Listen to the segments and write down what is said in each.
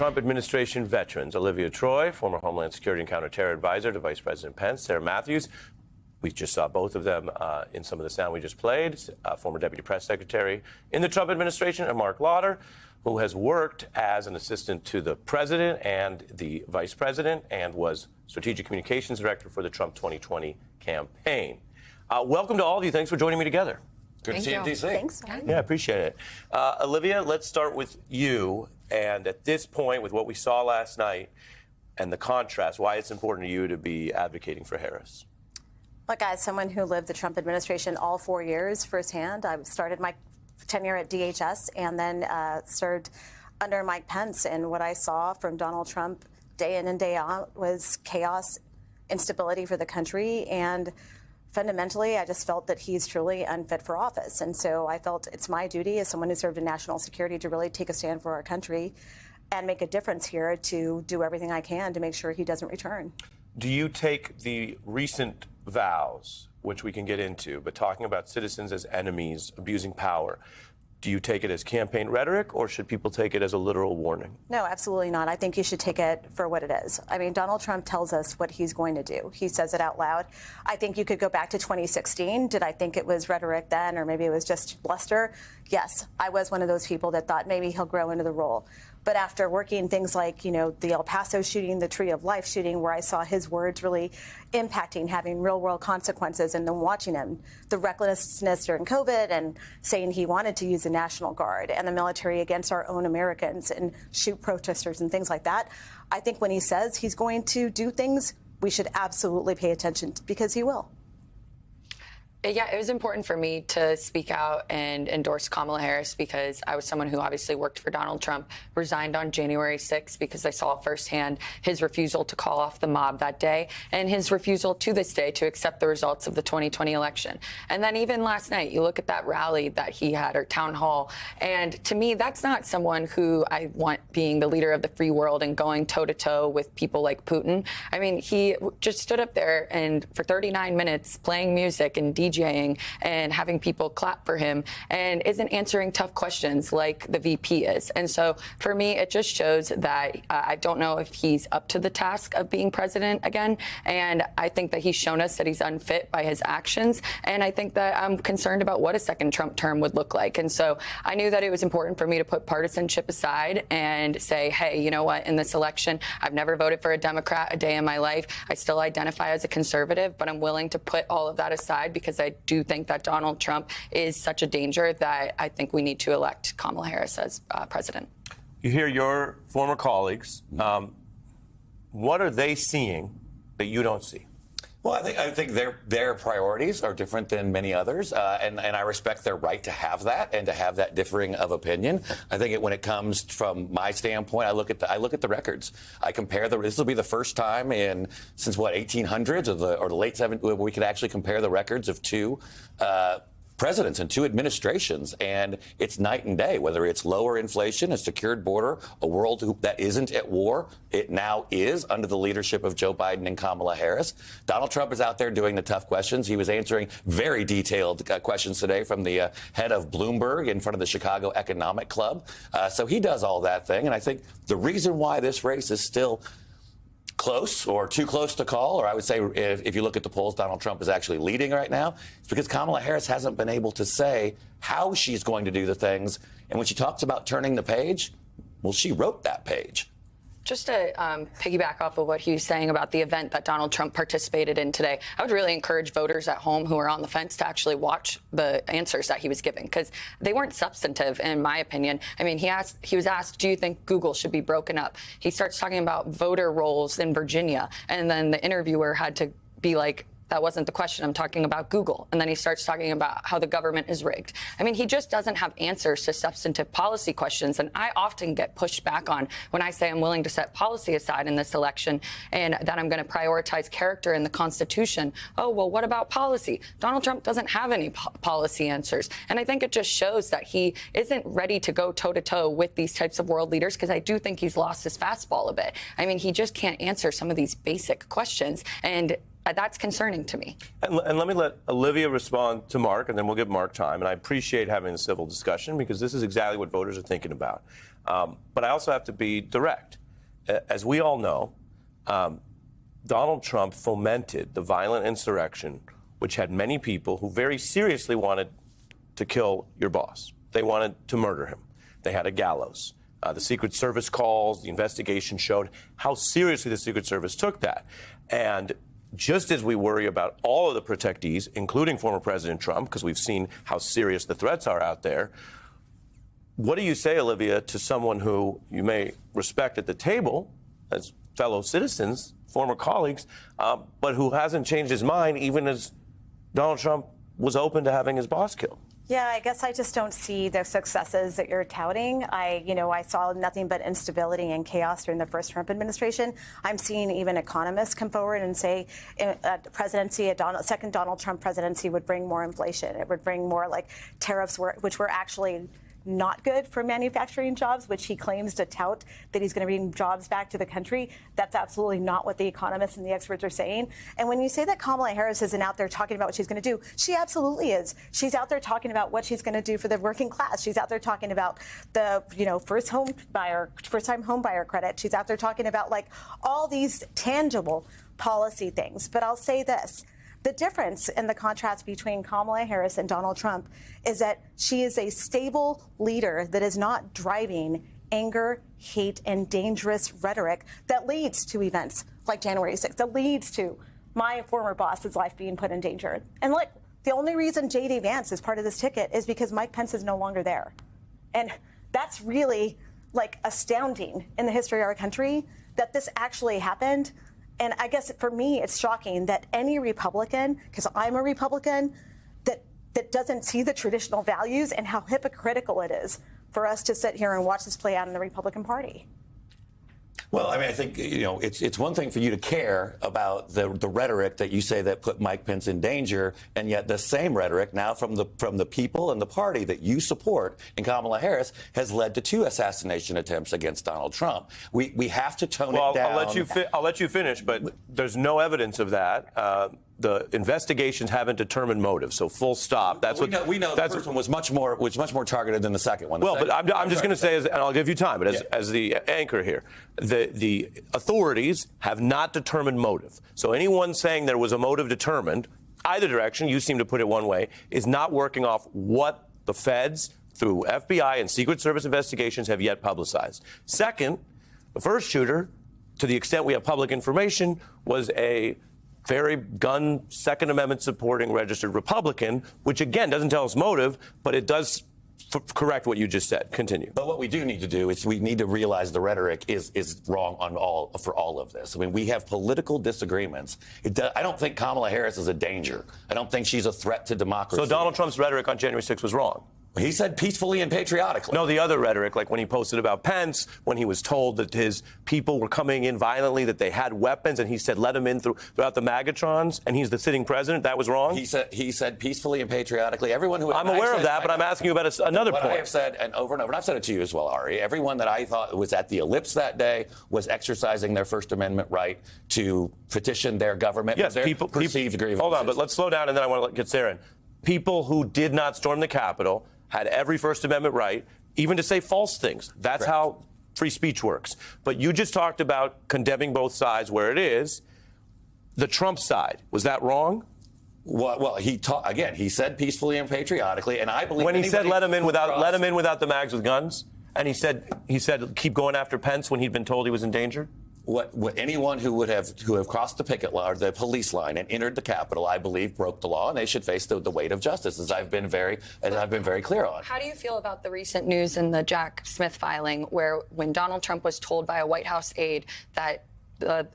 Trump administration veterans, Olivia Troy, former Homeland Security and Counterterror Advisor to Vice President Pence, Sarah Matthews. We just saw both of them in some of the sound we just played, former Deputy Press Secretary in the Trump administration, and Mark Lauder, who has worked as an assistant to the president and the vice president and was strategic communications director for the Trump 2020 campaign. Welcome to all of you. Thanks for joining me together. Good to see you in D.C. Thanks. Yeah, I appreciate it. Olivia, let's start with you. And at this point, with what we saw last night and the contrast, why it's important to you to be advocating for Harris. Look, as someone who lived the Trump administration all 4 years firsthand, I started my tenure at DHS and then served under Mike Pence. And what I saw from Donald Trump day in and day out was chaos, instability for the country. And fundamentally, I just felt that he's truly unfit for office. And so I felt it's my duty as someone who served in national security to really take a stand for our country and make a difference here, to do everything I can to make sure he doesn't return. Do you take the recent vows, which we can get into, but talking about citizens as enemies, abusing power, do you take it as campaign rhetoric, or should people take it as a literal warning? No, absolutely not. I think you should take it for what it is. I mean, Donald Trump tells us what he's going to do. He says it out loud. I think you could go back to 2016. Did I think it was rhetoric then, or maybe it was just bluster? Yes, I was one of those people that thought maybe he'll grow into the role. But after working things like, the El Paso shooting, the Tree of Life shooting, where I saw his words really impacting, having real world consequences, and then watching him, the recklessness during COVID and saying he wanted to use the National Guard and the military against our own Americans and shoot protesters and things like that. I think when he says he's going to do things, we should absolutely pay attention, because he will. Yeah, it was important for me to speak out and endorse Kamala Harris, because I was someone who obviously worked for Donald Trump, resigned on January 6th because I saw firsthand his refusal to call off the mob that day and his refusal to this day to accept the results of the 2020 election. And then even last night, you look at that rally that he had, or town hall, and to me, that's not someone who I want being the leader of the free world and going toe-to-toe with people like Putin. I mean, he just stood up there and for 39 minutes playing music and DJing and having people clap for him, and isn't answering tough questions like the VP is. And so for me, it just shows that I don't know if he's up to the task of being president again. And I think that he's shown us that he's unfit by his actions. And I think that I'm concerned about what a second Trump term would look like. And so I knew that it was important for me to put partisanship aside and say, hey, you know what, in this election, I've never voted for a Democrat a day in my life. I still identify as a conservative, but I'm willing to put all of that aside, because I do think that Donald Trump is such a danger that I think we need to elect Kamala Harris as president. You hear your former colleagues. What are they seeing that you don't see? Well, I think their priorities are different than many others, and I respect their right to have that and to have that differing of opinion. I think when it comes from my standpoint, I look at the records. I compare this will be the first time since 1800s or the late 70s where we could actually compare the records of two presidents and two administrations, and it's night and day. Whether it's lower inflation, a secured border, a world that isn't at war, it now is under the leadership of Joe Biden and Kamala Harris. Donald Trump is out there doing the tough questions. He was answering very detailed questions today from the head of Bloomberg in front of the Chicago Economic Club. So he does all that thing, and I think the reason why this race is still close or too close to call, or I would say if you look at the polls, Donald Trump is actually leading right now. It's because Kamala Harris hasn't been able to say how she's going to do the things. And when she talks about turning the page, well, she wrote that page. Just to piggyback off of what he was saying about the event that Donald Trump participated in today, I would really encourage voters at home who are on the fence to actually watch the answers that he was giving, because they weren't substantive, in my opinion. I mean, he was asked, do you think Google should be broken up? He starts talking about voter rolls in Virginia, and then the interviewer had to be like, that wasn't the question. I'm talking about Google. And then he starts talking about how the government is rigged. I mean, he just doesn't have answers to substantive policy questions. And I often get pushed back on when I say I'm willing to set policy aside in this election and that I'm going to prioritize character in the Constitution. Oh, well, what about policy? Donald Trump doesn't have any policy answers. And I think it just shows that he isn't ready to go toe-to-toe with these types of world leaders, because I do think he's lost his fastball a bit. I mean, he just can't answer some of these basic questions. And that's concerning to me. And let me let Olivia respond to Mark, and then we'll give Mark time. And I appreciate having a civil discussion, because this is exactly what voters are thinking about. But I also have to be direct. As we all know, Donald Trump fomented the violent insurrection, which had many people who very seriously wanted to kill your boss. They wanted to murder him. They had a gallows. The Secret Service calls, the investigation showed how seriously the Secret Service took that. And just as we worry about all of the protectees, including former President Trump, because we've seen how serious the threats are out there, what do you say, Olivia, to someone who you may respect at the table as fellow citizens, former colleagues, but who hasn't changed his mind even as Donald Trump was open to having his boss killed? Yeah, I guess I just don't see the successes that you're touting. I saw nothing but instability and chaos during the first Trump administration. I'm seeing even economists come forward and say a second Donald Trump presidency would bring more inflation. It would bring more like tariffs, which were actually not good for manufacturing jobs, which he claims to tout that he's going to bring jobs back to the country. That's absolutely not what the economists and the experts are saying. And when you say that Kamala Harris isn't out there talking about what she's going to do, she absolutely is. She's out there talking about what she's going to do for the working class. She's out there talking about the, first-time home buyer credit. She's out there talking about like all these tangible policy things. But I'll say this. The difference and the contrast between Kamala Harris and Donald Trump is that she is a stable leader that is not driving anger, hate, and dangerous rhetoric that leads to events like January 6th, that leads to my former boss's life being put in danger. And look, the only reason J.D. Vance is part of this ticket is because Mike Pence is no longer there. And that's really like astounding in the history of our country that this actually happened. And I guess for me, it's shocking that any Republican, because I'm a Republican, that doesn't see the traditional values and how hypocritical it is for us to sit here and watch this play out in the Republican Party. Well, I mean, I think, it's one thing for you to care about the rhetoric that you say that put Mike Pence in danger, and yet the same rhetoric now from the people and the party that you support in Kamala Harris has led to 2 assassination attempts against Donald Trump. We have to tone it down. I'll let you finish, but there's no evidence of that. The investigations haven't determined motive, so full stop. We know the first one was much more targeted than the second one. But I'm just going to say, and I'll give you time, but as the anchor here, the authorities have not determined motive. So anyone saying there was a motive determined, either direction, you seem to put it one way, is not working off what the feds, through FBI and Secret Service investigations, have yet publicized. Second, the first shooter, to the extent we have public information, was a very gun Second Amendment supporting registered Republican, which again doesn't tell us motive, but it does correct what you just said. Continue. But what we do need to do is we need to realize the rhetoric is wrong for all of this. I mean, we have political disagreements. I don't think Kamala Harris is a danger. I don't think she's a threat to democracy. So Donald Trump's rhetoric on January 6th was wrong. He said peacefully and patriotically. No, the other rhetoric, like when he posted about Pence, when he was told that his people were coming in violently, that they had weapons, and he said, let them in throughout the Magatrons, and he's the sitting president. That was wrong? He said peacefully and patriotically. Everyone who I'm aware of that, but I'm asking you about another point. What I have said, and over, and I've said it to you as well, Ari, everyone that I thought was at the ellipse that day was exercising their First Amendment right to petition their government. Yes, their perceived grievances. Hold on, but let's slow down, and then I want to get Sarah in. People who did not storm the Capitol had every First Amendment right, even to say false things. That's Correct. how free speech works. But you just talked about condemning both sides where it is. The Trump side, was that wrong? Well, he said peacefully and patriotically, and I believe when he said let him in without the mags with guns, and he said keep going after Pence when he'd been told he was in danger. What anyone who have crossed the picket line or the police line and entered the Capitol, I believe, broke the law, and they should face the weight of justice, as I've been very clear on. How do you feel about the recent news in the Jack Smith filing, where when Donald Trump was told by a White House aide that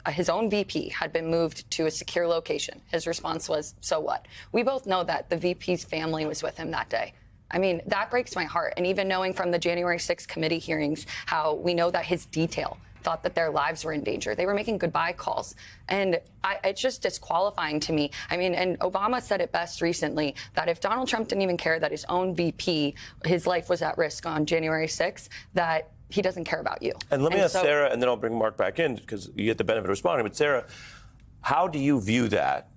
his own VP had been moved to a secure location, his response was, so what? We both know that the VP's family was with him that day. I mean, that breaks my heart. And even knowing from the January 6th committee hearings how we know that his detail thought that their lives were in danger. They were making goodbye calls. And it's just disqualifying to me. I mean, and Obama said it best recently, that if Donald Trump didn't even care that his own VP, his life was at risk on January 6th, that he doesn't care about you. And let me ask Sarah, and then I'll bring Mark back in, because you get the benefit of responding. But Sarah, how do you view that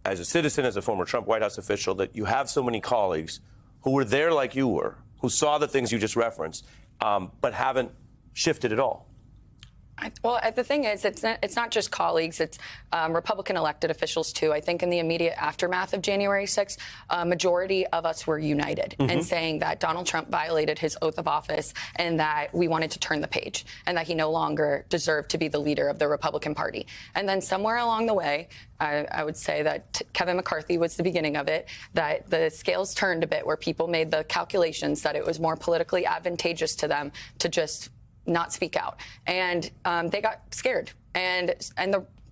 as a citizen, as a former Trump White House official, that you have so many colleagues who were there like you were, who saw the things you just referenced, but haven't shifted at all. Well, the thing is, it's not just colleagues, it's Republican elected officials, too. I think in the immediate aftermath of January 6th, a majority of us were united in saying that Donald Trump violated his oath of office and that we wanted to turn the page and that he no longer deserved to be the leader of the Republican Party. And then somewhere along the way, I would say that Kevin McCarthy was the beginning of it, that the scales turned a bit where people made the calculations that it was more politically advantageous to them to just not speak out. And they got scared. And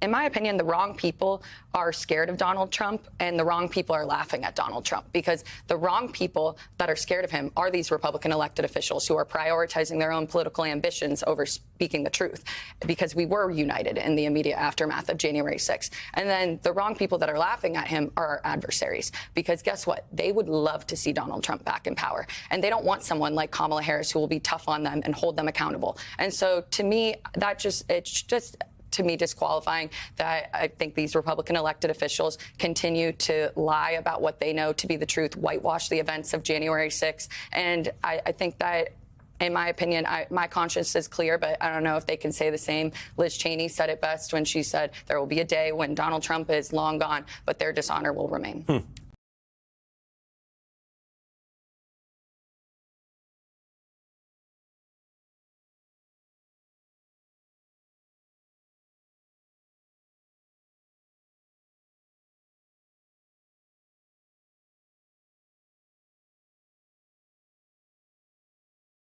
in my opinion, the wrong people are scared of Donald Trump and the wrong people are laughing at Donald Trump, because the wrong people that are scared of him are these Republican elected officials who are prioritizing their own political ambitions over speaking the truth, because we were united in the immediate aftermath of January 6th. And then the wrong people that are laughing at him are our adversaries, because guess what? They would love to see Donald Trump back in power. And they don't want someone like Kamala Harris who will be tough on them and hold them accountable. And so to me, it's just to me disqualifying that I think these Republican elected officials continue to lie about what they know to be the truth, whitewash the events of January 6th. And I think that, in my opinion, my conscience is clear, but I don't know if they can say the same. Liz Cheney said it best when she said there will be a day when Donald Trump is long gone, but their dishonor will remain.